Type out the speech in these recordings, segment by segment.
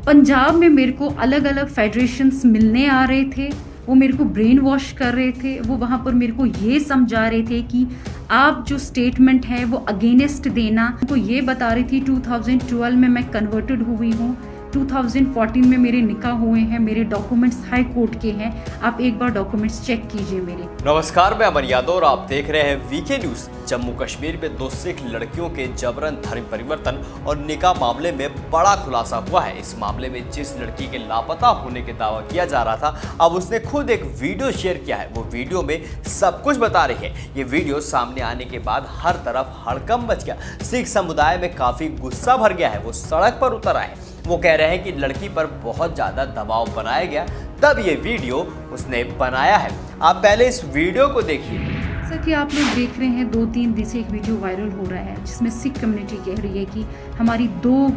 पंजाब में मेरे को अलग अलग फेडरेशंस मिलने आ रहे थे, वो मेरे को ब्रेन वॉश कर रहे थे। वो वहाँ पर मेरे को ये समझा रहे थे कि आप जो स्टेटमेंट है वो अगेंस्ट देना। उनको ये बता रही थी 2012 में मैं कन्वर्टेड हुई हूँ, 2014 में मेरे निकाह हुए हैं, मेरे डॉक्यूमेंट्स हाई कोर्ट के हैं, आप एक बार डॉक्यूमेंट्स चेक कीजिए मेरे। नमस्कार, मैं अमन यादव और आप देख रहे हैं वीके न्यूज। जम्मू कश्मीर में 2 सिख लड़कियों के जबरन धर्म परिवर्तन और निकाह मामले में बड़ा खुलासा हुआ है। इस मामले में जिस लड़की के लापता होने के दावा किया जा रहा था, अब उसने खुद एक वीडियो शेयर किया है। वो वीडियो में सब कुछ बता रही है। ये वीडियो सामने आने के बाद हर तरफ हड़कंप मच गया। सिख समुदाय में काफी गुस्सा भर गया है। वो सड़क पर उतर आए। वो कह रहे हैं कि लड़की पर बहुत ज्यादा दबाव बनाया गया, तब ये वीडियो उसने बनाया है। आप पहले इस वीडियो को देखिए। जैसा कि आप लोग देख रहे हैं, 2-3 दिन से एक वीडियो वायरल हो रहा है जिसमें सिख कम्युनिटी कह रही है कि हमारी 2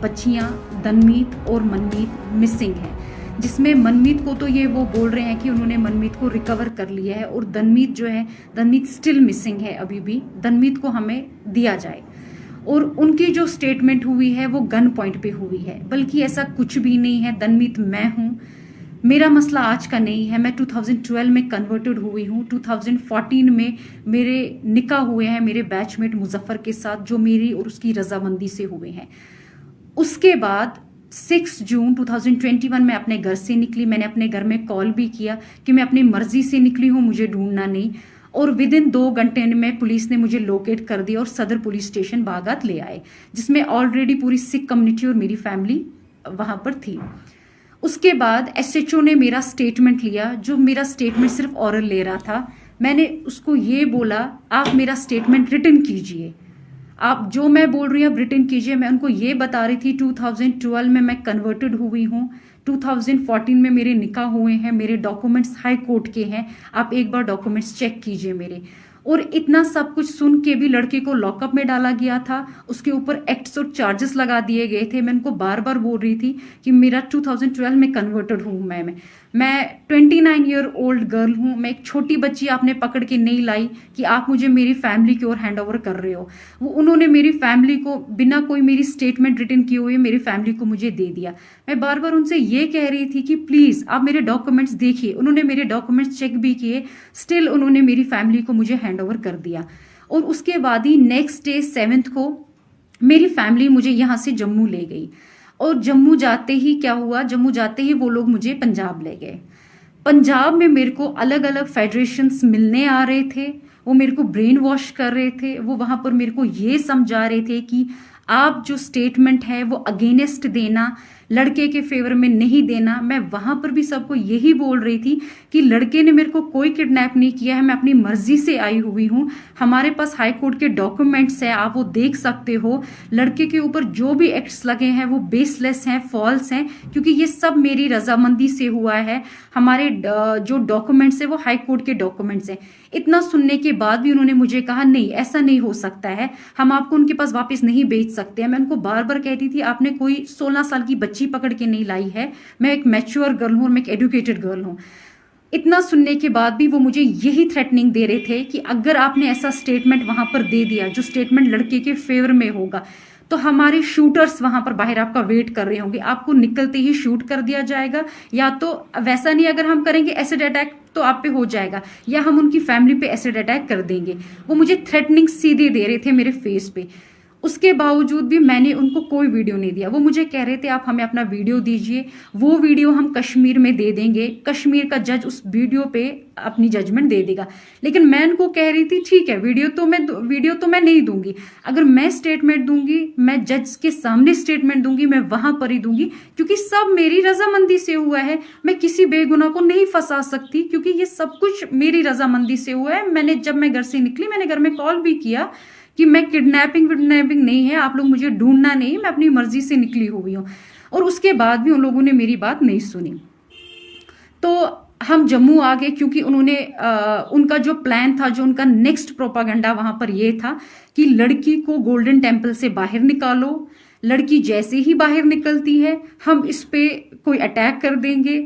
बच्चियां दनमीत और मनमीत मिसिंग हैं। जिसमें मनमीत को तो ये वो बोल रहे हैं कि उन्होंने मनमीत को रिकवर कर लिया है और दनमीत जो है, दनमीत स्टिल मिसिंग है। अभी भी दनमीत को हमें दिया जाए। और उनकी जो स्टेटमेंट हुई है वो गन पॉइंट पे हुई है, बल्कि ऐसा कुछ भी नहीं है। दनमीत मैं हूँ, मेरा मसला आज का नहीं है। मैं 2012 में कन्वर्टेड हुई हूँ, 2014 में मेरे निकाह हुए हैं मेरे बैचमेट मुजफ्फर के साथ, जो मेरी और उसकी रजामंदी से हुए हैं। उसके बाद 6 जून 2021 में अपने घर से निकली। मैंने अपने घर में कॉल भी किया कि मैं अपनी मर्जी से निकली हूँ, मुझे ढूंढना नहीं। और विदिन 2 घंटे में पुलिस ने मुझे लोकेट कर दिया और सदर पुलिस स्टेशन बागत ले आए, जिसमें ऑलरेडी पूरी सिख कम्युनिटी और मेरी फैमिली वहां पर थी। उसके बाद एसएचओ ने मेरा स्टेटमेंट लिया, जो मेरा स्टेटमेंट सिर्फ ओरल ले रहा था। मैंने उसको ये बोला, आप मेरा स्टेटमेंट रिटन कीजिए, आप जो मैं बोल रही हूँ आप रिटन कीजिए। मैं उनको ये बता रही थी 2012 में मैं कन्वर्टेड हुई हूँ, 2014 में मेरे निकाह हुए हैं, मेरे डॉक्यूमेंट्स हाई कोर्ट के हैं, आप एक बार डॉक्यूमेंट्स चेक कीजिए मेरे। और इतना सब कुछ सुन के भी लड़के को लॉकअप में डाला गया था, उसके ऊपर एक्ट्स और चार्जेस लगा दिए गए थे। मैं उनको बार बार बोल रही थी कि मेरा 2012 में कन्वर्टेड हूँ। मैं 29 ईयर ओल्ड गर्ल हूँ। मैं एक छोटी बच्ची आपने पकड़ के नहीं लाई कि आप मुझे मेरी फैमिली की ओर हैंड ओवर कर रहे हो। वो उन्होंने मेरी फैमिली को बिना कोई मेरी स्टेटमेंट रिटन किए हुए मेरी फैमिली को मुझे दे दिया। मैं बार बार उनसे ये कह रही थी कि प्लीज आप मेरे डॉक्यूमेंट्स देखिए। उन्होंने मेरे डॉक्यूमेंट्स चेक भी किए, स्टिल उन्होंने मेरी फैमिली को मुझे हैंड ओवर कर दिया। और उसके बाद ही नेक्स्ट डे 7th को मेरी फैमिली मुझे यहाँ से जम्मू ले गई। और जम्मू जाते ही क्या हुआ, जम्मू जाते ही वो लोग मुझे पंजाब ले गए। पंजाब में मेरे को अलग अलग फेडरेशंस मिलने आ रहे थे, वो मेरे को ब्रेन वॉश कर रहे थे। वो वहां पर मेरे को ये समझा रहे थे कि आप जो स्टेटमेंट है वो अगेंस्ट देना, लड़के के फेवर में नहीं देना। मैं वहां पर भी सबको यही बोल रही थी कि लड़के ने मेरे को कोई किडनैप नहीं किया है, मैं अपनी मर्जी से आई हुई हूँ। हमारे पास हाई कोर्ट के डॉक्यूमेंट्स है, आप वो देख सकते हो। लड़के के ऊपर जो भी एक्ट्स लगे हैं वो बेसलेस हैं, फॉल्स हैं, क्योंकि ये सब मेरी रजामंदी से हुआ है। हमारे जो डॉक्यूमेंट्स है वो हाई कोर्ट के डॉक्यूमेंट्स हैं। इतना सुनने के बाद भी उन्होंने मुझे कहा नहीं, ऐसा नहीं हो सकता है, हम आपको उनके पास वापस नहीं भेज सकते हैं। मैं उनको बार बार कहती थी आपने कोई 16 साल की बच्ची पकड़ के नहीं लाई है, मैं एक मैच्योर गर्ल हूं और मैं एक एजुकेटेड गर्ल हूं। इतना सुनने के बाद भी वो मुझे यही थ्रेटनिंग दे रहे थे कि अगर आपने ऐसा स्टेटमेंट वहां पर दे दिया जो स्टेटमेंट लड़के के फेवर में होगा, तो हमारे शूटर्स वहां पर बाहर आपका वेट कर रहे होंगे, आपको निकलते ही शूट कर दिया जाएगा, या तो वैसा नहीं अगर हम करेंगे एसिड अटैक तो आप पे हो जाएगा, या हम उनकी फैमिली पे एसिड अटैक कर देंगे। वो मुझे थ्रेटनिंग सीधे दे रहे थे मेरे फेस पे। उसके बावजूद भी मैंने उनको कोई वीडियो नहीं दिया। वो मुझे कह रहे थे आप हमें अपना वीडियो दीजिए, वो वीडियो हम कश्मीर में दे देंगे, कश्मीर का जज उस वीडियो पे अपनी जजमेंट दे देगा। लेकिन मैं उनको कह रही थी ठीक है, वीडियो तो मैं नहीं दूंगी। अगर मैं स्टेटमेंट दूंगी, मैं जज के सामने स्टेटमेंट दूंगी, मैं वहां पर ही दूंगी, क्योंकि सब मेरी रजामंदी से हुआ है। मैं किसी बेगुनाह को नहीं फंसा सकती, क्योंकि ये सब कुछ मेरी रजामंदी से हुआ है। जब मैं घर से निकली, मैंने घर में कॉल भी किया कि मैं किडनैपिंग नहीं है, आप लोग मुझे ढूंढना नहीं, मैं अपनी मर्जी से निकली हुई हूँ। और उसके बाद भी उन लोगों ने मेरी बात नहीं सुनी। तो हम जम्मू आ गए, क्योंकि उन्होंने उनका जो प्लान था, जो उनका नेक्स्ट प्रोपागेंडा वहां पर यह था कि लड़की को गोल्डन टेम्पल से बाहर निकालो, लड़की जैसे ही बाहर निकलती है हम इस पे कोई अटैक कर देंगे।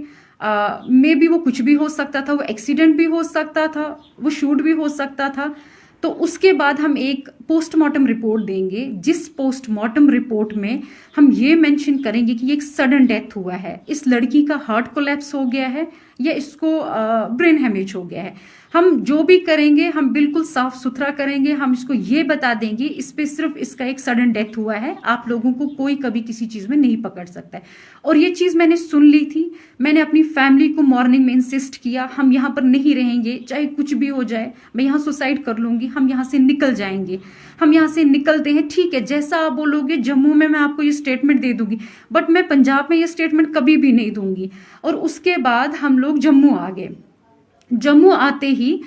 मे बी वो कुछ भी हो सकता था, वो एक्सीडेंट भी हो सकता था, वो शूट भी हो सकता था। तो उसके बाद हम एक पोस्टमार्टम रिपोर्ट देंगे, जिस पोस्टमार्टम रिपोर्ट में हम ये मेंशन करेंगे कि ये एक सडन डेथ हुआ है, इस लड़की का हार्ट कोलैप्स हो गया है या इसको ब्रेन हेमेज हो गया है। हम जो भी करेंगे हम बिल्कुल साफ सुथरा करेंगे, हम इसको ये बता देंगे इस पे सिर्फ इसका एक सडन डेथ हुआ है, आप लोगों को कोई कभी किसी चीज में नहीं पकड़ सकता है। और ये चीज मैंने सुन ली थी, मैंने अपनी फैमिली को मॉर्निंग में इंसिस्ट किया, हम यहाँ पर नहीं रहेंगे, चाहे कुछ भी हो जाए, मैं यहाँ सुसाइड कर लूंगी, हम यहाँ से निकल जाएंगे, हम यहाँ से निकलते हैं, ठीक है जैसा आप बोलोगे, जम्मू में मैं आपको ये स्टेटमेंट दे दूंगी, बट मैं पंजाब में ये स्टेटमेंट कभी भी नहीं दूंगी। और उसके बाद हम लोग जम्मू आ गए। जम्मू आते ही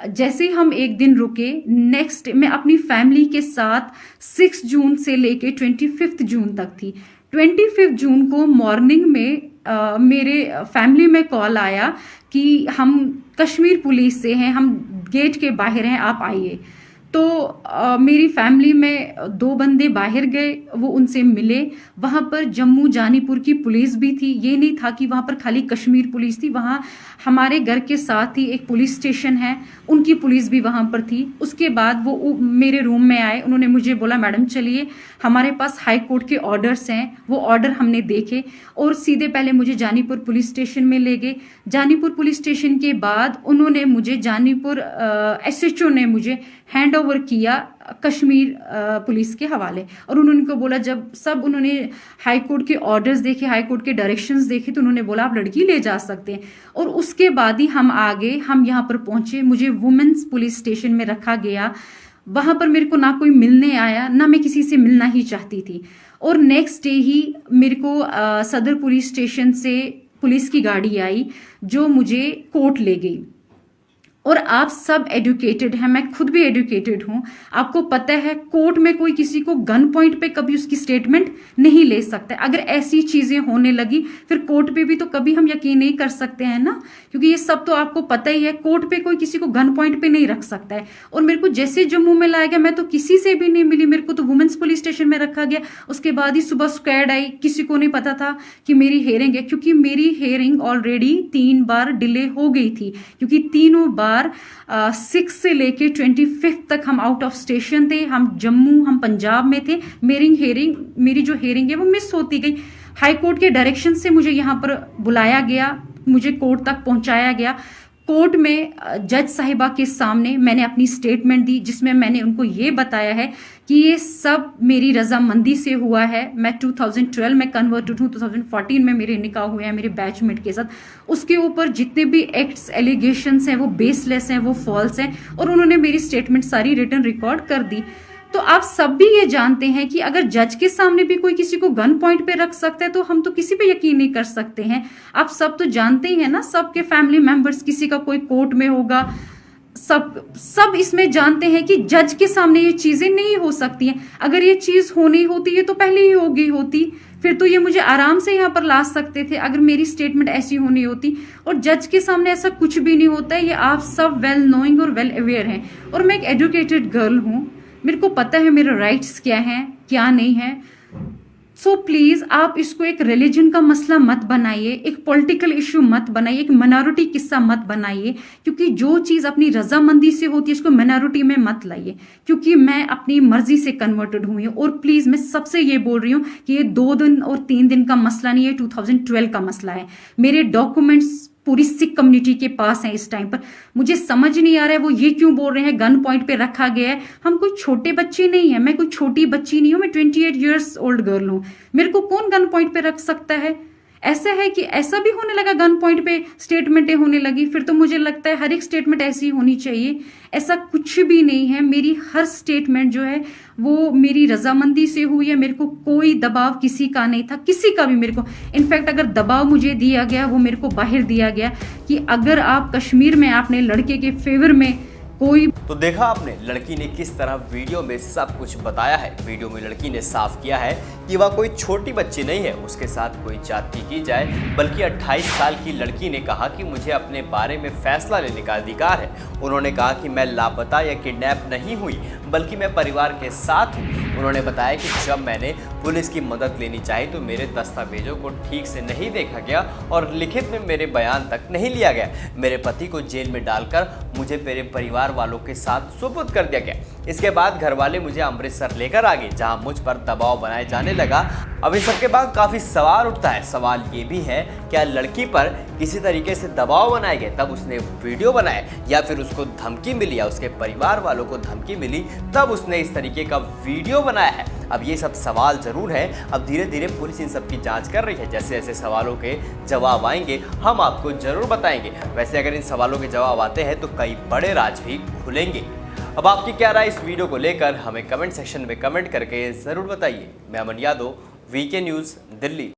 जैसे ही हम एक दिन रुके, नेक्स्ट मैं अपनी फैमिली के साथ 6 जून से लेके 25 जून तक थी। 25 जून को मॉर्निंग में मेरे फैमिली में कॉल आया कि हम कश्मीर पुलिस से हैं, हम गेट के बाहर हैं, आप आइए। तो मेरी फैमिली में 2 बंदे बाहर गए, वो उनसे मिले। वहां पर जम्मू जानीपुर की पुलिस भी थी, ये नहीं था कि वहां पर खाली कश्मीर पुलिस थी, वहां हमारे घर के साथ ही एक पुलिस स्टेशन है, उनकी पुलिस भी वहां पर थी। उसके बाद वो मेरे रूम में आए, उन्होंने मुझे बोला मैडम चलिए, हमारे पास हाई कोर्ट के ऑर्डर्स हैं, वो ऑर्डर हमने देखे और सीधे पहले मुझे जानीपुर पुलिस स्टेशन में ले गए। जानीपुर पुलिस स्टेशन के बाद उन्होंने मुझे जानीपुर SHO ने मुझे हैंड ओवर किया कश्मीर पुलिस के हवाले। और उन्होंने को बोला, जब सब उन्होंने हाई कोर्ट के ऑर्डर्स देखे, हाई कोर्ट के डायरेक्शंस देखे, तो उन्होंने बोला आप लड़की ले जा सकते हैं। और उसके बाद ही हम आ गए, हम यहाँ पर पहुंचे, मुझे वुमेन्स पुलिस स्टेशन में रखा गया। वहां पर मेरे को ना कोई मिलने आया, ना मैं किसी से मिलना ही चाहती थी। और नेक्स्ट डे ही मेरे को सदर पुलिस स्टेशन से पुलिस की गाड़ी आई जो मुझे कोर्ट ले गई। और आप सब एजुकेटेड हैं, मैं खुद भी एजुकेटेड हूं, आपको पता है कोर्ट में कोई किसी को गन पॉइंट पे कभी उसकी स्टेटमेंट नहीं ले सकता। अगर ऐसी चीजें होने लगी फिर कोर्ट पे भी तो कभी हम यकीन नहीं कर सकते हैं ना, क्योंकि ये सब तो आपको पता ही है, कोर्ट पे कोई किसी को गन पॉइंट पे नहीं रख सकता है। और मेरे को जैसे जम्मू में लाया गया, मैं तो किसी से भी नहीं मिली, मेरे को तो वुमेन्स पुलिस स्टेशन में रखा गया। उसके बाद ही सुबह स्क्वाड आई, किसी को नहीं पता था कि मेरी हेयरिंग है, क्योंकि मेरी हेयरिंग ऑलरेडी 3 बार डिले हो गई थी, क्योंकि तीनों बार 6 से लेके 25 तक हम आउट ऑफ स्टेशन थे, हम जम्मू, हम पंजाब में थे। मेरी जो हेयरिंग है वो मिस होती गई। हाई कोर्ट के डायरेक्शन से मुझे यहाँ पर बुलाया गया, मुझे कोर्ट तक पहुंचाया गया। कोर्ट में जज साहिबा के सामने मैंने अपनी स्टेटमेंट दी, जिसमें मैंने उनको ये बताया है कि ये सब मेरी रजामंदी से हुआ है। मैं 2012 में कन्वर्टेड हूँ, 2014 में मेरे निकाह हुए हैं मेरे बैचमेट के साथ। उसके ऊपर जितने भी एक्ट्स एलिगेशंस हैं वो बेसलेस हैं, वो फॉल्स हैं। और उन्होंने मेरी स्टेटमेंट सारी रिटन रिकॉर्ड कर दी। तो आप सब भी ये जानते हैं कि अगर जज के सामने भी कोई किसी को गन पॉइंट पे रख सकता है तो हम तो किसी पे यकीन नहीं कर सकते हैं। आप सब तो जानते ही हैं ना, सबके फैमिली मेंबर्स, किसी का कोई कोर्ट में होगा, सब इसमें जानते हैं कि जज के सामने ये चीजें नहीं हो सकती हैं। अगर ये चीज होनी होती है तो पहले ही हो गई होती, फिर तो ये मुझे आराम से यहाँ पर ला सकते थे अगर मेरी स्टेटमेंट ऐसी होनी होती। और जज के सामने ऐसा कुछ भी नहीं होता है, ये आप सब वेल नोइंग और वेल अवेयर हैं। और मैं एक एजुकेटेड गर्ल हूँ, मेरे को पता है मेरे राइट्स क्या हैं क्या नहीं है। सो प्लीज आप इसको एक रिलीजन का मसला मत बनाइए, एक पॉलिटिकल इश्यू मत बनाइए, एक माइनॉरिटी किस्सा मत बनाइए, क्योंकि जो चीज अपनी रजामंदी से होती है इसको माइनॉरिटी में मत लाइए। क्योंकि मैं अपनी मर्जी से कन्वर्टेड हुई हूँ। और प्लीज मैं सबसे ये बोल रही हूँ कि ये 2 दिन और 3 दिन का मसला नहीं है, 2012 का मसला है। मेरे डॉक्यूमेंट्स पूरी सिख कम्युनिटी के पास है इस टाइम पर। मुझे समझ नहीं आ रहा है वो ये क्यों बोल रहे हैं गन पॉइंट पे रखा गया है। हम कोई छोटे बच्चे नहीं है, मैं कोई छोटी बच्ची नहीं हूं, मैं 28 ईयर्स ओल्ड गर्ल हूं। मेरे को कौन गन पॉइंट पे रख सकता है? ऐसा है कि ऐसा भी होने लगा, गन पॉइंट पे स्टेटमेंटें होने लगी, फिर तो मुझे लगता है हर एक स्टेटमेंट ऐसी होनी चाहिए। ऐसा कुछ भी नहीं है, मेरी हर स्टेटमेंट जो है वो मेरी रजामंदी से हुई है। मेरे को कोई दबाव किसी का नहीं था, किसी का भी मेरे को। इनफैक्ट अगर दबाव मुझे दिया गया वो मेरे को बाहर दिया गया कि अगर आप कश्मीर में आपने लड़के के फेवर में कोई। तो देखा आपने लड़की ने किस तरह वीडियो में सब कुछ बताया है। वीडियो में लड़की ने साफ किया है कि वह कोई छोटी बच्ची नहीं है, उसके साथ कोई जाति की जाए, बल्कि 28 साल की लड़की ने कहा कि मुझे अपने बारे में फैसला लेने का अधिकार है। उन्होंने कहा कि मैं लापता या किडनैप नहीं हुई, बल्कि मैं परिवार के साथ हूँ। उन्होंने बताया कि जब मैंने पुलिस की मदद लेनी चाही तो मेरे दस्तावेजों को ठीक से नहीं देखा गया और लिखित में मेरे बयान तक नहीं लिया गया। मेरे पति को जेल में डालकर मुझे मेरे परिवार वालों के साथ सुपुर्द कर दिया गया। इसके बाद घर वाले मुझे अमृतसर लेकर आ गए, जहां मुझ पर दबाव बनाए जाने लगा। अब इन सबके बाद काफी सवाल उठता है। सवाल ये भी है, क्या लड़की पर किसी तरीके से दबाव बनाए गए तब उसने वीडियो बनाए, या फिर उसको धमकी मिली या उसके परिवार वालों को धमकी मिली तब उसने इस तरीके का वीडियो बनाया है? अब ये सब सवाल जरूर है। अब धीरे धीरे पुलिस इन सब की जांच कर रही है। जैसे जैसे सवालों के जवाब आएंगे हम आपको जरूर बताएंगे। वैसे अगर इन सवालों के जवाब आते हैं तो कई बड़े राज भी खुलेंगे। अब आपकी क्या राय इस वीडियो को लेकर हमें कमेंट सेक्शन में कमेंट करके ज़रूर बताइए। मैं अमन यादव, वीके न्यूज़, दिल्ली।